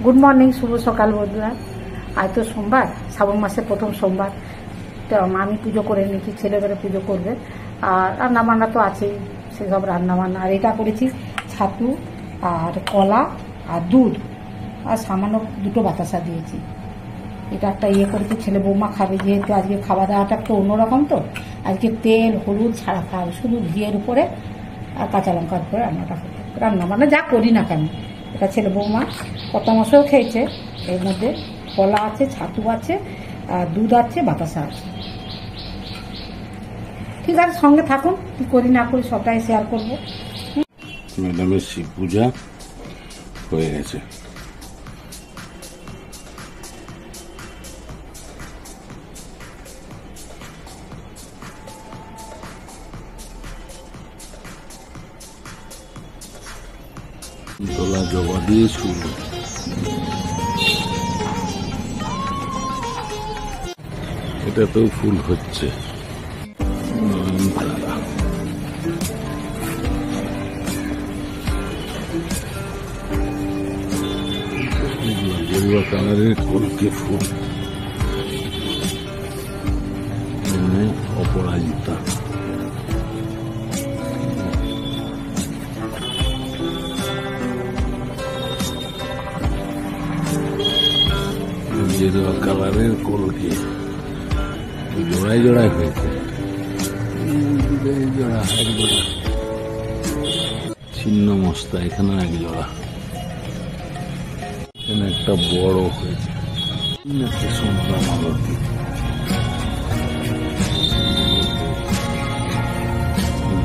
Good morning, শুভ সকাল বন্ধুরা। আজ তো সোমবার, শ্রাবণ মাসের প্রথম সোমবার। তো আমি পুজো করে নিয়েছি, ছেলেমেয়েরা পুজো করবে, আর রান্নাবান্না তো আছেই, সেসব রান্নাবান্না। আর এটা করেছি ছাতু আর কলা আর দুধ আর সামান্য দুটো বাতাসা দিয়েছি। এটা একটা করেছি, ছেলে বৌমা খাবে, যেহেতু আজকে খাওয়া দাওয়াটা একটু অন্যরকম। তো আজকে তেল হলুদ ছাড়া খাওয়া, শুধু ঘিয়ের উপরে আর কাঁচা লঙ্কার উপরে রান্নাটা হবে। রান্নাবান্না যা করি না কেন, এটা ছেলে বৌমা কত মাসেও খেয়েছে। এর মধ্যে কলা আছে, ছাতু আছে, আর দুধ আছে, বাতাসা আছে। ঠিক আছে, সঙ্গে থাকুন, কি করি না করি সবটাই শেয়ার করবো। ম্যাডামের শিব পূজা হয়ে গেছে। তোলা জবা দিয়ে শুরু। এটাতেও ফুল হচ্ছে। গেরুয়া কালারের কলকে ফুল, অপরাজিতা। গেরুয়া কালারের কলকে জোড়ায় জোড়ায় হয়েছে, জোড়া এক জোড়া ছিন্ন মস্তা, এখানে এক জোড়া, এখানে একটা বড় হয়েছে, একটা সোমরা মালতী,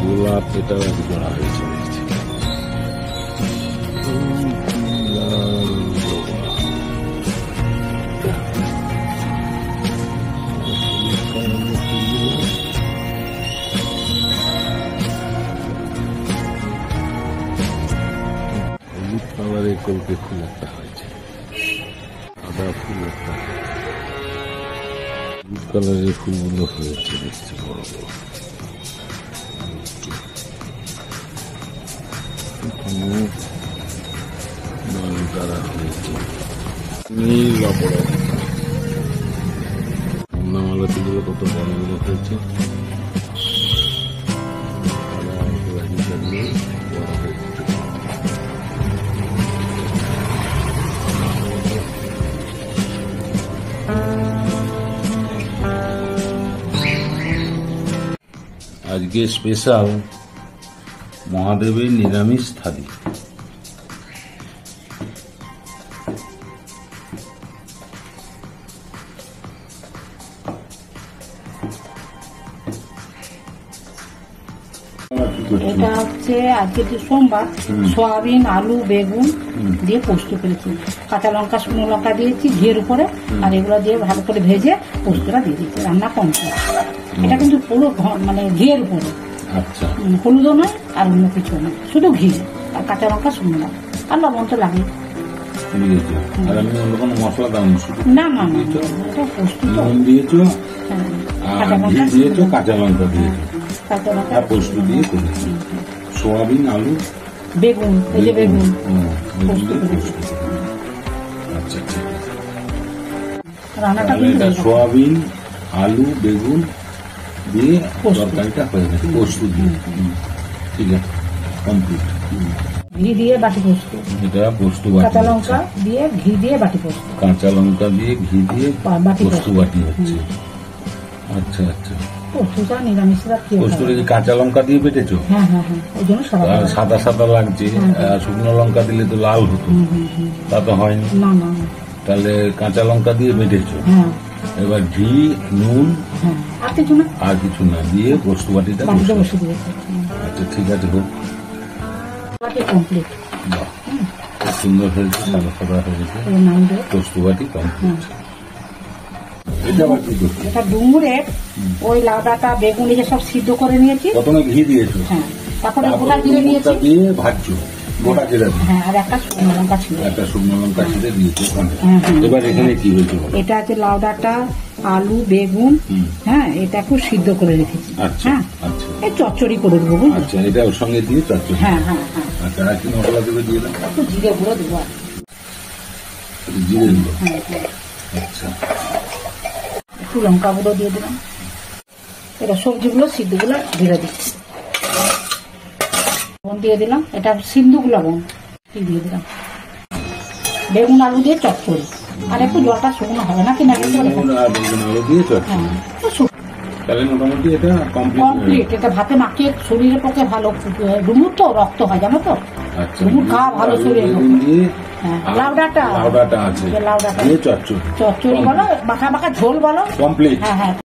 গোলাপ এটাও এক জোড়া হয়েছে। হলুদ কালারের কলকে ফুল একটা হয়েছে, সাদা ফুল একটা, হলুদ কালারের ফুলগুলো হয়েছে দেখছি বড় বড়। নয়নতারা হয়েছে, নীল অপরাজিতা। মালতীগুলো কত বড় বড় হয়েছে, অপরাজিতা দিয়ে বড় হয়েছে। আজকে স্পেশাল মহাদেবের নিরামিষ থালি। এটা হচ্ছে আজকে যে সোমবার, সয়াবিন আলু বেগুন দিয়ে পোস্ত করেছি, কাঁচা লঙ্কা শুকনো লঙ্কা দিয়েছি ঘিয়ের উপরে, আর এগুলো দিয়ে ভালো করে ভেজে পোস্তটা দিয়ে দিচ্ছি। রান্না কম করে, এটা কিন্তু পুরো মানে ঘিয়ের উপরে, আচ্ছা, হলুদও নয় আর অন্য কিছু নয়, শুধু ঘি আর কাঁচা লঙ্কা শুকনো লঙ্কা আর লবণ তো লাগে। আর আমি অন্য কোনো মশলা দাও না না না, এটা পোস্ত তো দিয়েছো, ঘি দিয়েছো, কাঁচা লঙ্কা দিয়েছো, কাঁচা লঙ্কা পোস্ত দিয়ে করেছি। সোয়াবিন আলু বেগুন, এই যে বেগুন আচ্ছা ঠিক আছে। রান্নাটা এটা সোয়াবিন আলু বেগুন দিয়ে তরকারিটা হয়ে গেছে, পোস্ত দিয়ে। ঠিক আছে, কমপ্লিট। ঘি দিয়ে বাটি পোস্ত, এটা পোস্ত কাঁচা লঙ্কা দিয়ে ঘি দিয়ে বাটি পোস্ত, কাঁচা লঙ্কা দিয়ে ঘি দিয়ে পোস্ত বাটি হচ্ছে। আচ্ছা আচ্ছা, পোস্তটা নিরামিষরা খেয়ে পোস্তটা কি কাঁচা লঙ্কা দিয়ে বেটেছো? হ্যাঁ হ্যাঁ হ্যাঁ, ওই জন্য সাদা সাদা লাগছে। শুকনো লঙ্কা দিলে তো লাল হতো, তা তো হয়নি। না না, তাহলে কাঁচা লঙ্কা দিয়ে বেটেছো। এবার ঘি নুন আর কিছু না, আর কিছু না দিয়ে পোস্ত বাটিটা বসে দিয়েছে। আচ্ছা ঠিক আছে, হোক, কমপ্লিট। খুব সুন্দর হয়েছে, সাদা সাদা হয়েছে, পোস্ত বাটি কমপ্লিট। এটা আবার কি করছি? এটা ডুমুরের ওই লাউডাটা বেগুন যে সব সিদ্ধ করে নিয়েছি, প্রথমে ঘি দিয়েছো, হ্যাঁ, তারপরে গোটা জিরে নিয়েছি দিয়ে ভাজছো, গোটা জিরা, হ্যাঁ, আর একটা শুকনো লঙ্কা ছিল, একটা শুকনো লঙ্কা ছিঁড়ে দিয়েছো। এবার এখানে কি হয়েছে? এটা আছে লাউডাটা আলু বেগুন, হ্যাঁ, এটা খুব সিদ্ধ করে রেখেছি। আচ্ছা আচ্ছা, এই চচ্চড়ি করে দেবো। আচ্ছা, এটা ওর সঙ্গে দিয়ে চচ্চড়ি। হ্যাঁ হ্যাঁ হ্যাঁ। আচ্ছা, আর কি মশলা দেবে দিয়ে দাও? একটু জিরে গুঁড়ো দেবো। জিরে দিল। হ্যাঁ হ্যাঁ। আচ্ছা, একটু লঙ্কা গুঁড়ো দিয়ে দিলাম। এবার সবজিগুলো সিদ্ধগুলো ঢেলে দিচ্ছি। লবণ দিয়ে দিলাম, এটা সিন্ধুগুলো লবণ দিয়ে দিলাম। বেগুন আলু দিয়ে চচ্চড়ি, আর একটু জলটা শুকনো হবে না কি না বেগুন আর বেগুন আলু দিয়ে চচ্চড়ি। তাহলে মোটামুটি এটা কমপ্লিট। এটা ভাতে মাখিয়ে শরীরের পক্ষে ভালো, ডুমুর তো রক্ত হয় জানো তো, আচ্ছা, ডুমুর খাওয়া ভালো শরীরের বেগুন পক্ষে। দিয়ে হ্যাঁ, লাউডাটা লাউডাটা আছে, লাউডাটা দিয়ে চচ্চড়ি চচ্চড়ি বলো, মাখা মাখা ঝোল বলো, কমপ্লিট। হ্যাঁ হ্যাঁ।